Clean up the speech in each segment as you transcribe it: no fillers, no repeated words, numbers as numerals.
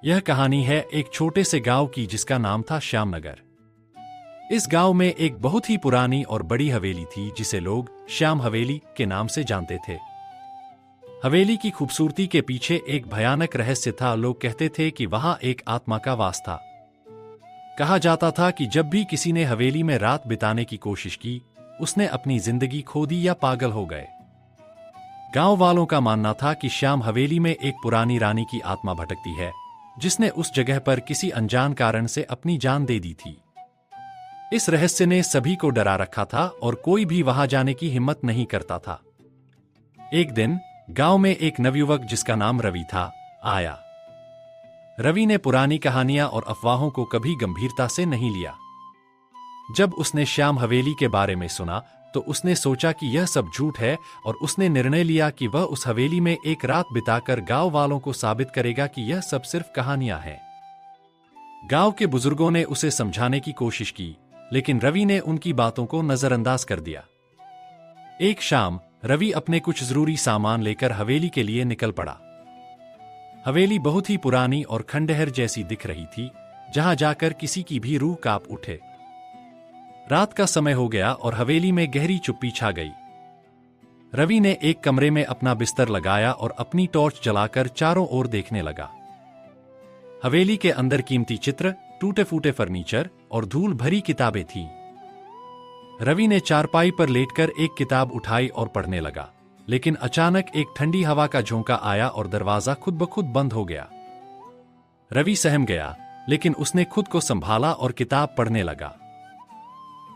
यह कहानी है एक छोटे से गांव की जिसका नाम था श्यामनगर। इस गांव में एक बहुत ही पुरानी और बड़ी हवेली थी जिसे लोग श्याम हवेली के नाम से जानते थे। हवेली की खूबसूरती के पीछे एक भयानक रहस्य था। लोग कहते थे कि वहां एक आत्मा का वास था। कहा जाता था कि जब भी किसी ने हवेली में रात बिताने की कोशिश की, उसने अपनी जिंदगी खो दी या पागल हो गए। गांव वालों का मानना था कि श्याम हवेली में एक पुरानी रानी की आत्मा भटकती है, जिसने उस जगह पर किसी अनजान कारण से अपनी जान दे दी थी। इस रहस्य ने सभी को डरा रखा था और कोई भी वहां जाने की हिम्मत नहीं करता था। एक दिन गांव में एक नवयुवक जिसका नाम रवि था आया। रवि ने पुरानी कहानियां और अफवाहों को कभी गंभीरता से नहीं लिया। जब उसने श्याम हवेली के बारे में सुना तो उसने सोचा कि यह सब झूठ है और उसने निर्णय लिया कि वह उस हवेली में एक रात बिताकर गांव वालों को साबित करेगा कि यह सब सिर्फ कहानियां हैं। गांव के बुजुर्गों ने उसे समझाने की कोशिश की, लेकिन रवि ने उनकी बातों को नजरअंदाज कर दिया। एक शाम रवि अपने कुछ जरूरी सामान लेकर हवेली के लिए निकल पड़ा। हवेली बहुत ही पुरानी और खंडहर जैसी दिख रही थी, जहां जाकर किसी की भी रूह कांप उठे। रात का समय हो गया और हवेली में गहरी चुप्पी छा गई। रवि ने एक कमरे में अपना बिस्तर लगाया और अपनी टॉर्च जलाकर चारों ओर देखने लगा। हवेली के अंदर कीमती चित्र, टूटे फूटे फर्नीचर और धूल भरी किताबें थीं। रवि ने चारपाई पर लेटकर एक किताब उठाई और पढ़ने लगा, लेकिन अचानक एक ठंडी हवा का झोंका आया और दरवाजा खुद ब खुद बंद हो गया। रवि सहम गया, लेकिन उसने खुद को संभाला और किताब पढ़ने लगा।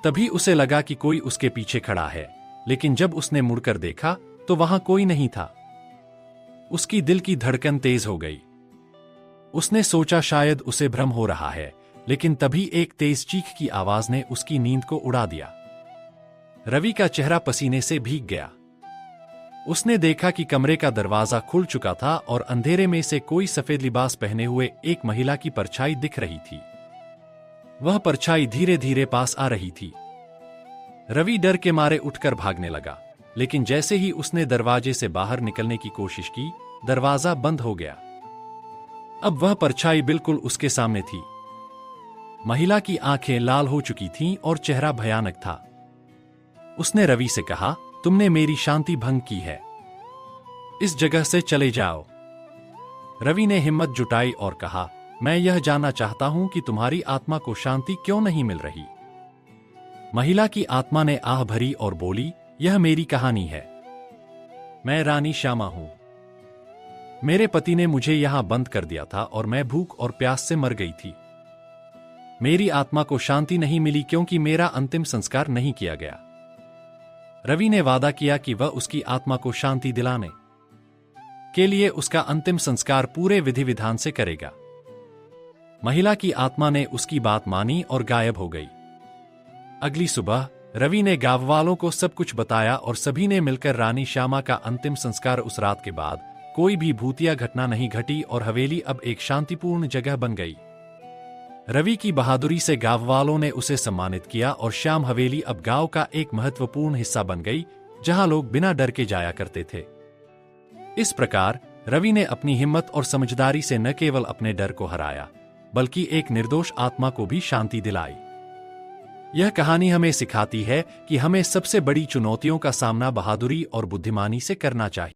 तभी उसे लगा कि कोई उसके पीछे खड़ा है, लेकिन जब उसने मुड़कर देखा तो वहां कोई नहीं था। उसकी दिल की धड़कन तेज हो गई। उसने सोचा शायद उसे भ्रम हो रहा है, लेकिन तभी एक तेज चीख की आवाज ने उसकी नींद को उड़ा दिया। रवि का चेहरा पसीने से भीग गया। उसने देखा कि कमरे का दरवाजा खुल चुका था और अंधेरे में से कोई सफेद लिबास पहने हुए एक महिला की परछाई दिख रही थी। वह परछाई धीरे धीरे पास आ रही थी। रवि डर के मारे उठकर भागने लगा, लेकिन जैसे ही उसने दरवाजे से बाहर निकलने की कोशिश की, दरवाजा बंद हो गया। अब वह परछाई बिल्कुल उसके सामने थी। महिला की आंखें लाल हो चुकी थीं और चेहरा भयानक था। उसने रवि से कहा, तुमने मेरी शांति भंग की है, इस जगह से चले जाओ। रवि ने हिम्मत जुटाई और कहा, मैं यह जानना चाहता हूं कि तुम्हारी आत्मा को शांति क्यों नहीं मिल रही। महिला की आत्मा ने आह भरी और बोली, यह मेरी कहानी है। मैं रानी श्यामा हूं। मेरे पति ने मुझे यहां बंद कर दिया था और मैं भूख और प्यास से मर गई थी। मेरी आत्मा को शांति नहीं मिली क्योंकि मेरा अंतिम संस्कार नहीं किया गया। रवि ने वादा किया कि वह उसकी आत्मा को शांति दिलाने के लिए उसका अंतिम संस्कार पूरे विधि विधान से करेगा। महिला की आत्मा ने उसकी बात मानी और गायब हो गई। अगली सुबह रवि ने गांव वालों को सब कुछ बताया और सभी ने मिलकर रानी श्यामा का अंतिम संस्कार। उस रात के बाद कोई भी भूतिया घटना नहीं घटी और हवेली अब एक शांतिपूर्ण जगह बन गई। रवि की बहादुरी से गांव वालों ने उसे सम्मानित किया और श्याम हवेली अब गांव का एक महत्वपूर्ण हिस्सा बन गई, जहां लोग बिना डर के जाया करते थे। इस प्रकार रवि ने अपनी हिम्मत और समझदारी से न केवल अपने डर को हराया, बल्कि एक निर्दोष आत्मा को भी शांति दिलाई। यह कहानी हमें सिखाती है कि हमें सबसे बड़ी चुनौतियों का सामना बहादुरी और बुद्धिमानी से करना चाहिए।